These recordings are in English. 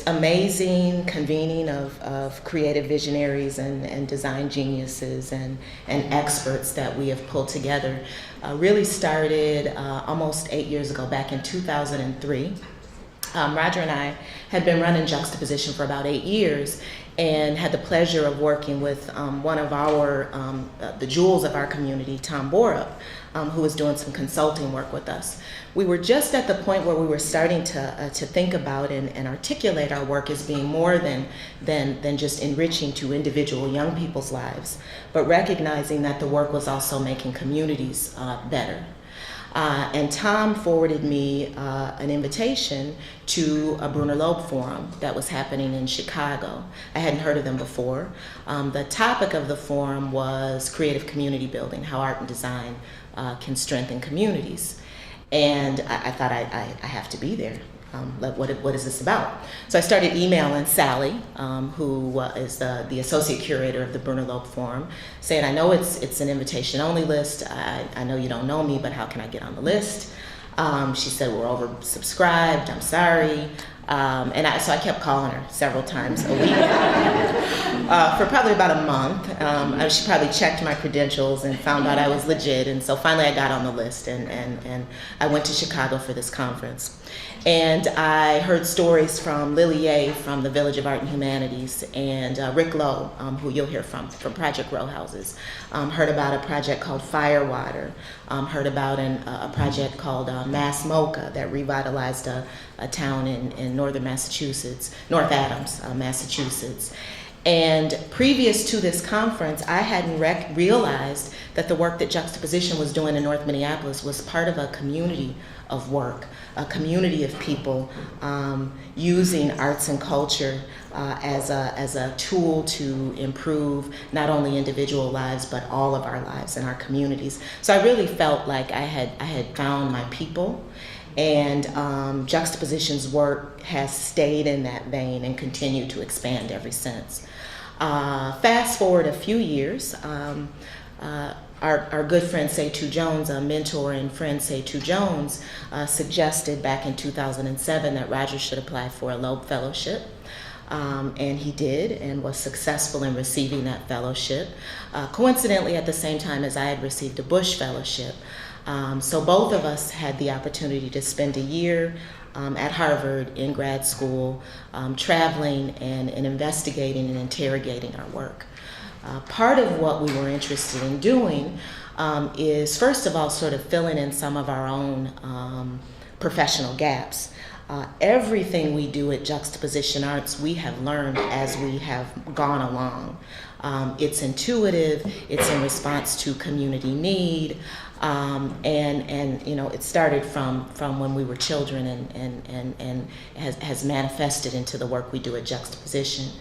amazing convening of creative visionaries and design geniuses and experts that we have pulled together really started almost 8 years ago, back in 2003. Roger and I had been running Juxtaposition for about 8 years and had the pleasure of working with one of our, the jewels of our community, Tom Borup, who was doing some consulting work with us. We were just at the point where we were starting to think about and articulate our work as being more than just enriching to individual young people's lives, but recognizing that the work was also making communities better. And Tom forwarded me an invitation to a Bruner-Loeb Forum that was happening in Chicago. I hadn't heard of them before. The topic of the forum was creative community building, how art and design can strengthen communities. And I thought I have to be there. What is this about? So I started emailing Sally, who is the associate curator of the Bruner-Loeb Forum, saying, I know it's an invitation-only list. I know you don't know me, but how can I get on the list? She said, we're oversubscribed, I'm sorry. So I kept calling her several times a week for probably about a month. She probably checked my credentials and found out I was legit, and so finally I got on the list, and I went to Chicago for this conference. And I heard stories from Lily Ye from the Village of Art and Humanities, and Rick Lowe, who you'll hear from Project Row Houses. Heard about a project called Firewater. Heard about a project called Mass Mocha that revitalized a town in northern Massachusetts, North Adams, Massachusetts. And previous to this conference, I hadn't realized that the work that Juxtaposition was doing in North Minneapolis was part of a community of work, a community of people using arts and culture as a tool to improve not only individual lives, but all of our lives and our communities. So I really felt like I had found my people. And Juxtaposition's work has stayed in that vein and continued to expand ever since. Fast forward a few years, our good friend Setu Jones, a mentor and friend Setu Jones, suggested back in 2007 that Roger should apply for a Loeb Fellowship. And he did and was successful in receiving that fellowship. Coincidentally, at the same time as I had received a Bush Fellowship. So both of us had the opportunity to spend a year at Harvard in grad school, traveling and investigating and interrogating our work. Part of what we were interested in doing is, first of all, sort of filling in some of our own professional gaps. Everything we do at Juxtaposition Arts, we have learned as we have gone along. It's intuitive, it's in response to community need, and you know, it started from when we were children and has manifested into the work we do at Juxtaposition.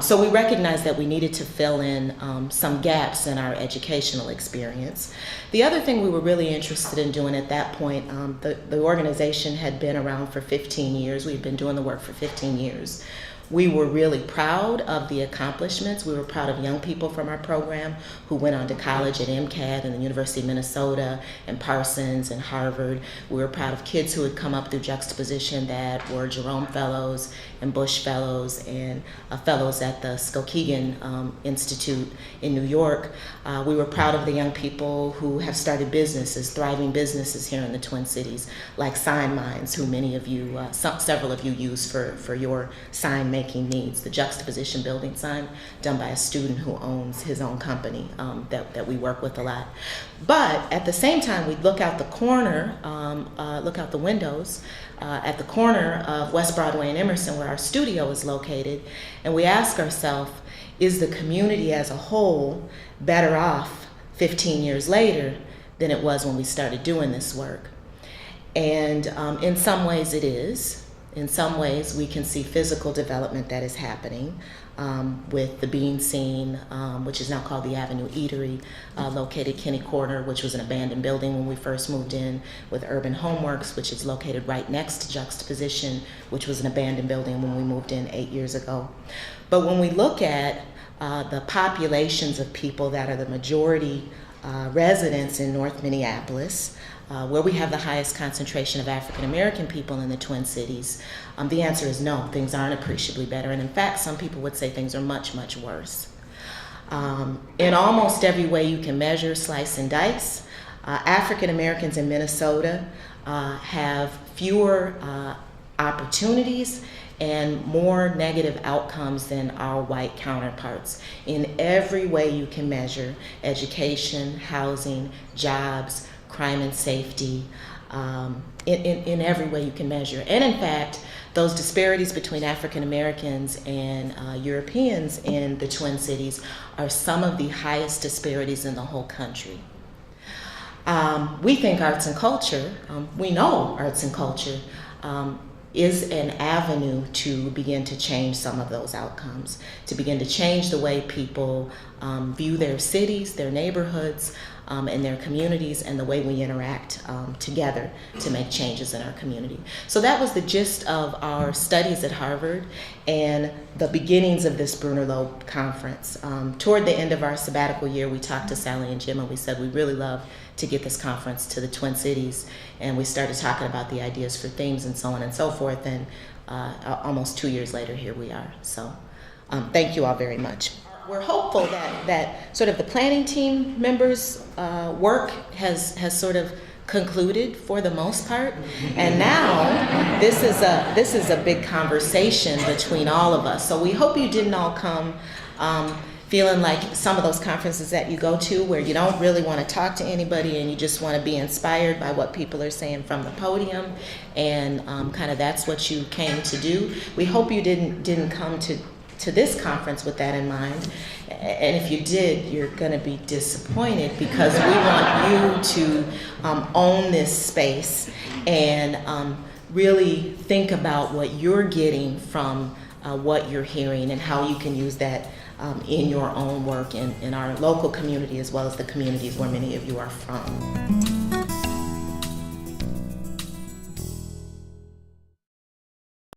So we recognized that we needed to fill in some gaps in our educational experience. The other thing we were really interested in doing at that point, the organization had been around for 15 years. We'd been doing the work for 15 years. We were really proud of the accomplishments. We were proud of young people from our program who went on to college at MCAD and the University of Minnesota and Parsons and Harvard. We were proud of kids who had come up through Juxtaposition that were Jerome Fellows and Bush Fellows and fellows at the Skowhegan Institute in New York. We were proud of the young people who have started businesses, thriving businesses here in the Twin Cities, like Sign Minds, who many of you, several of you use for your sign making needs. The Juxtaposition building sign done by a student who owns his own company that we work with a lot. But at the same time, we'd look out the corner, look out the windows at the corner of West Broadway and Emerson, where our studio is located, and we ask ourselves, is the community as a whole better off 15 years later than it was when we started doing this work? And in some ways it is. In some ways we can see physical development that is happening with the Bean Scene, which is now called the Avenue Eatery, located Kinney Corner, which was an abandoned building when we first moved in, with Urban Homeworks, which is located right next to Juxtaposition, which was an abandoned building when we moved in 8 years ago. But when we look at the populations of people that are the majority residents in North Minneapolis, where we have the highest concentration of African American people in the Twin Cities, the answer is no, things aren't appreciably better. And in fact, some people would say things are much, much worse. In almost every way you can measure, slice, and dice, African Americans in Minnesota have fewer opportunities and more negative outcomes than our white counterparts. In every way you can measure, education, housing, jobs, crime and safety, in every way you can measure. And in fact, those disparities between African Americans and Europeans in the Twin Cities are some of the highest disparities in the whole country. We think arts and culture, we know arts and culture is an avenue to begin to change some of those outcomes, to begin to change the way people view their cities, their neighborhoods, and their communities, and the way we interact together to make changes in our community. So that was the gist of our studies at Harvard and the beginnings of this Bruner-Loeb conference. Toward the end of our sabbatical year, we talked to Sally and Jim and we said we'd really love to get this conference to the Twin Cities, and we started talking about the ideas for themes and so on and so forth, and almost 2 years later, here we are. So thank you all very much. We're hopeful that sort of the planning team members' work has sort of concluded for the most part, and now this is a big conversation between all of us. So we hope you didn't all come feeling like some of those conferences that you go to where you don't really want to talk to anybody and you just want to be inspired by what people are saying from the podium, and kind of that's what you came to do. We hope you didn't come to this conference with that in mind, and if you did, you're going to be disappointed, because we want you to own this space and really think about what you're getting from what you're hearing and how you can use that in your own work in our local community as well as the communities where many of you are from.